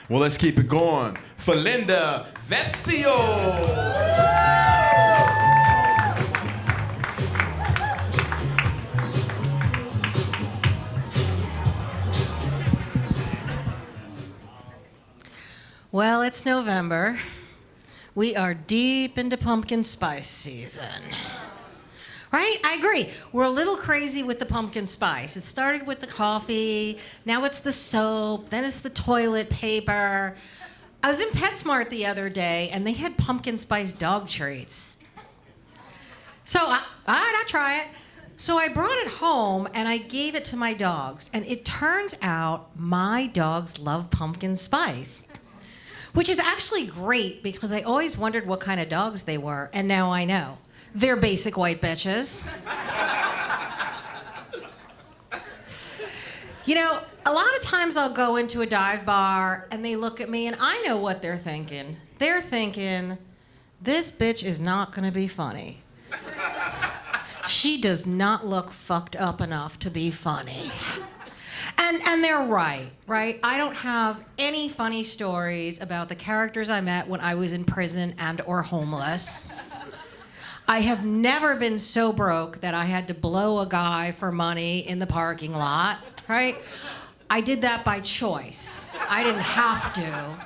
Well, let's keep it going for LyndaVescio. Well, it's November. We are deep into pumpkin spice season. Right? I agree. We're a little crazy with the pumpkin spice. It started with the coffee, now it's the soap, then it's the toilet paper. I was in PetSmart the other day, and they had pumpkin spice dog treats. So, all right, I'll try it. So I brought it home, and I gave it to my dogs. And it turns out my dogs love pumpkin spice. Which is actually great, because I always wondered what kind of dogs they were, and now I know. They're basic white bitches. You know, a lot of times I'll go into a dive bar and they look at me and I know what they're thinking. They're thinking, this bitch is not gonna be funny. She does not look fucked up enough to be funny. And they're right? I don't have any funny stories about the characters I met when I was in prison and or homeless. I have never been so broke that I had to blow a guy for money in the parking lot, right? I did that by choice. I didn't have to,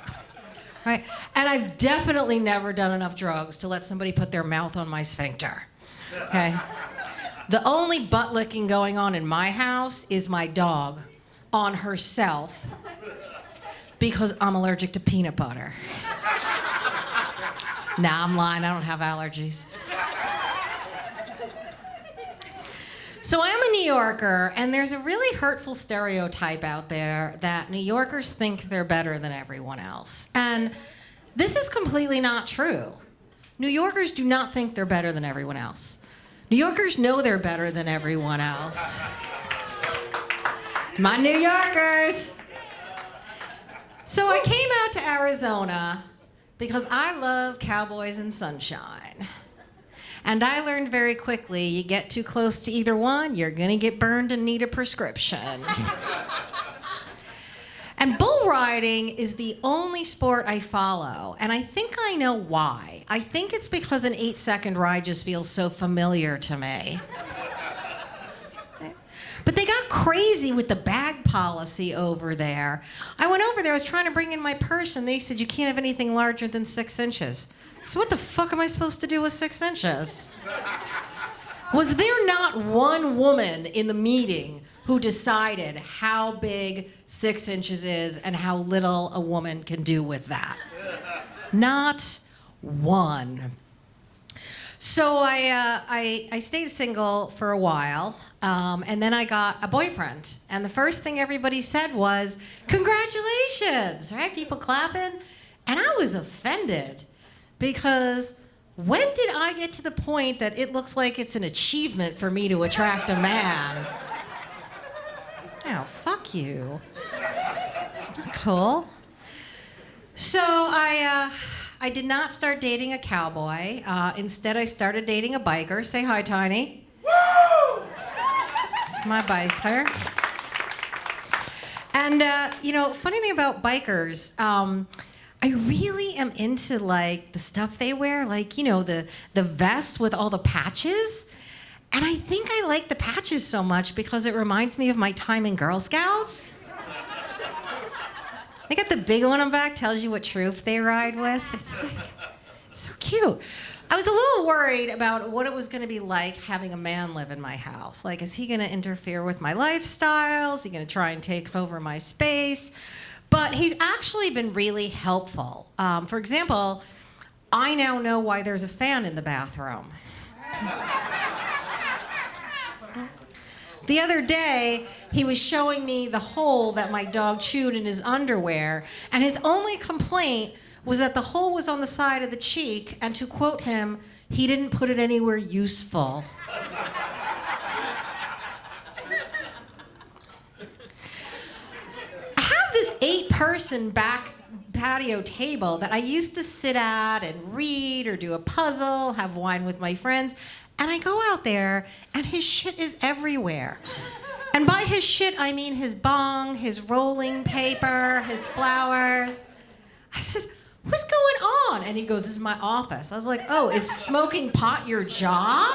right? And I've definitely never done enough drugs to let somebody put their mouth on my sphincter, okay? The only butt licking going on in my house is my dog on herself because I'm allergic to peanut butter. Nah, I'm lying, I don't have allergies. So I'm a New Yorker, and there's a really hurtful stereotype out there that New Yorkers think they're better than everyone else. And this is completely not true. New Yorkers do not think they're better than everyone else. New Yorkers know they're better than everyone else. My New Yorkers! So I came out to Arizona because I love cowboys and sunshine. And I learned very quickly, you get too close to either one, you're gonna get burned and need a prescription. And bull riding is the only sport I follow, and I think I know why. I think it's because an 8-second ride just feels so familiar to me. But they got crazy with the bag policy over there. I went over there, I was trying to bring in my purse, and they said you can't have anything larger than 6 inches. So what the fuck am I supposed to do with 6 inches? Was there not one woman in the meeting who decided how big 6 inches is and how little a woman can do with that? Not one. So I stayed single for a while, and then I got a boyfriend. And the first thing everybody said was, congratulations, right? People clapping. And I was offended, because when did I get to the point that it looks like it's an achievement for me to attract a man? Oh, fuck you. It's not cool. So I did not start dating a cowboy. Instead, I started dating a biker. Say hi, Tiny. Woo! It's my biker. And, you know, funny thing about bikers, I really am into, like, the stuff they wear, like, you know, the vests with all the patches. And I think I like the patches so much because it reminds me of my time in Girl Scouts. They got the big one on the back, tells you what troop they ride with. It's like, so cute. I was a little worried about what it was going to be like having a man live in my house. Like, is he going to interfere with my lifestyle? Is he going to try and take over my space? But he's actually been really helpful. For example, I now know why there's a fan in the bathroom. The other day, he was showing me the hole that my dog chewed in his underwear, and his only complaint was that the hole was on the side of the cheek, and to quote him, he didn't put it anywhere useful. I have this 8-person back patio table that I used to sit at and read or do a puzzle, have wine with my friends, and I go out there, and his shit is everywhere. And by his shit, I mean his bong, his rolling paper, his flowers. I said, what's going on? And he goes, this is my office. I was like, oh, is smoking pot your job?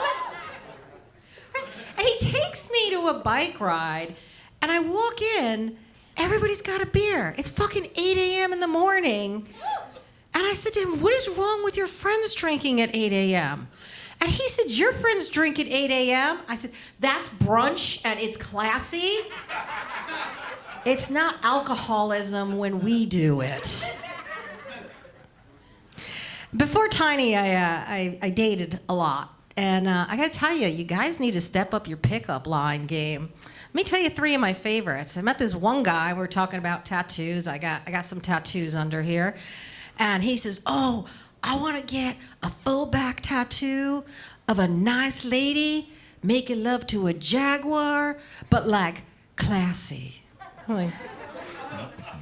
And he takes me to a bike ride, and I walk in, everybody's got a beer. It's fucking 8 a.m. in the morning. And I said to him, what is wrong with your friends drinking at 8 a.m.? And he said, your friends drink at 8 a.m.? I said, that's brunch and it's classy. It's not alcoholism when we do it. Before Tiny, I dated a lot. And I gotta tell you, you guys need to step up your pickup line game. Let me tell you 3 of my favorites. I met this one guy, we were talking about tattoos. I got some tattoos under here. And he says, oh, I wanna get a full back tattoo of a nice lady making love to a jaguar, but like classy. I'm like,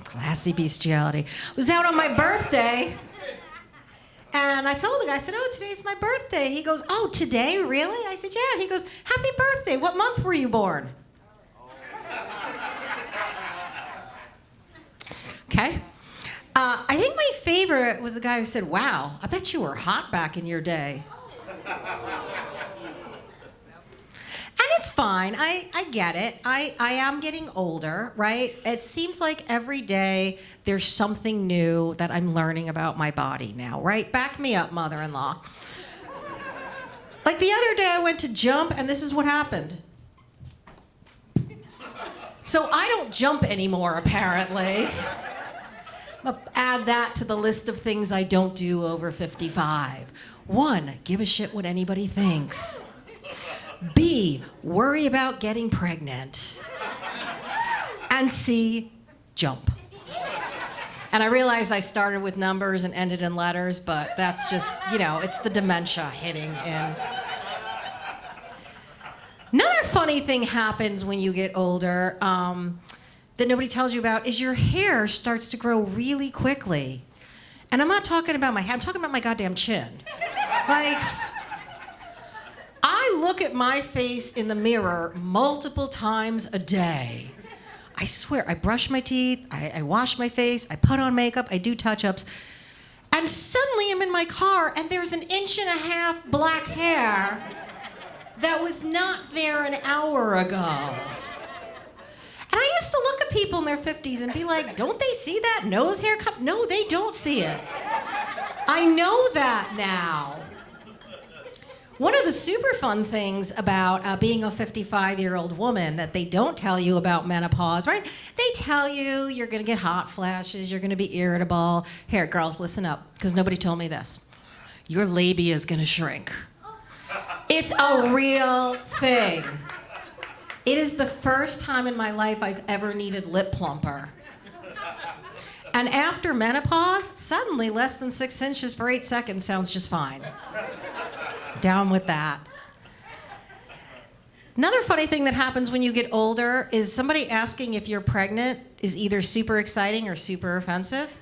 classy bestiality. I was out on my birthday. And I told the guy, I said, oh, today's my birthday. He goes, oh, today, really? I said, yeah. He goes, happy birthday. What month were you born? Okay. I think my favorite was the guy who said, wow, I bet you were hot back in your day. And it's fine. I get it. I am getting older, right? It seems like every day there's something new that I'm learning about my body now, right? Back me up, mother-in-law. Like the other day I went to jump, and this is what happened. So I don't jump anymore, apparently. I'm gonna add that to the list of things I don't do over 55. 1, give a shit what anybody thinks. B, worry about getting pregnant. And C, jump. And I realized I started with numbers and ended in letters, but that's just, it's the dementia hitting in. Another funny thing happens when you get older that nobody tells you about is your hair starts to grow really quickly. And I'm not talking about my head, I'm talking about my goddamn chin. Like, I look at my face in the mirror multiple times a day. I swear, I brush my teeth, I wash my face, I put on makeup, I do touch-ups, and suddenly I'm in my car and there's 1.5 inches black hair that was not there an hour ago. And I used to look at people in their 50s and be like, don't they see that nose hair? No, they don't see it. I know that now. One of the super fun things about being a 55-year-old woman that they don't tell you about menopause, right? They tell you you're gonna get hot flashes, you're gonna be irritable. Here, girls, listen up, because nobody told me this. Your labia is gonna shrink. It's a real thing. It is the first time in my life I've ever needed lip plumper. And after menopause, suddenly less than 6 inches for 8 seconds sounds just fine. Down with that. Another funny thing that happens when you get older is somebody asking if you're pregnant is either super exciting or super offensive.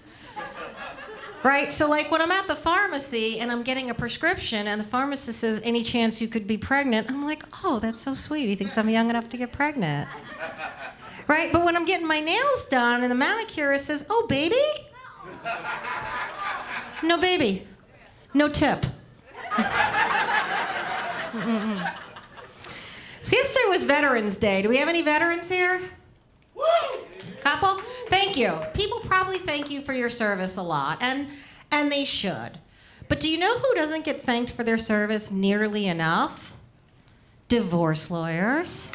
Right? So like when I'm at the pharmacy and I'm getting a prescription and the pharmacist says, any chance you could be pregnant? I'm like, oh, that's so sweet. He thinks I'm young enough to get pregnant. Right? But when I'm getting my nails done and the manicurist says, oh, baby? No baby. No tip. So yesterday was Veterans Day. Do we have any veterans here? Woo! Couple? Thank you. People probably thank you for your service a lot, and they should. But do you know who doesn't get thanked for their service nearly enough? Divorce lawyers.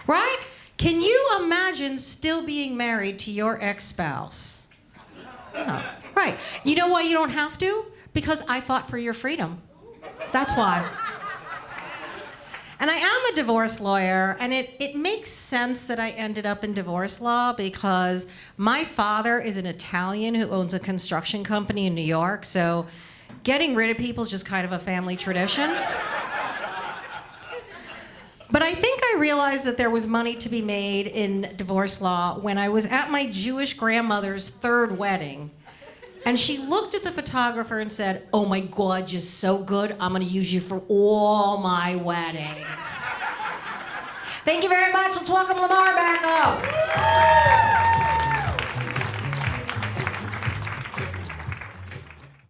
Right? Can you imagine still being married to your ex-spouse? No. Right. You know why you don't have to? Because I fought for your freedom. That's why. And I am a divorce lawyer, and it makes sense that I ended up in divorce law because my father is an Italian who owns a construction company in New York, so getting rid of people is just kind of a family tradition. But I think I realized that there was money to be made in divorce law when I was at my Jewish grandmother's 3rd wedding. And she looked at the photographer and said, oh my God, you're so good. I'm gonna use you for all my weddings. Thank you very much. Let's welcome Lamar back up.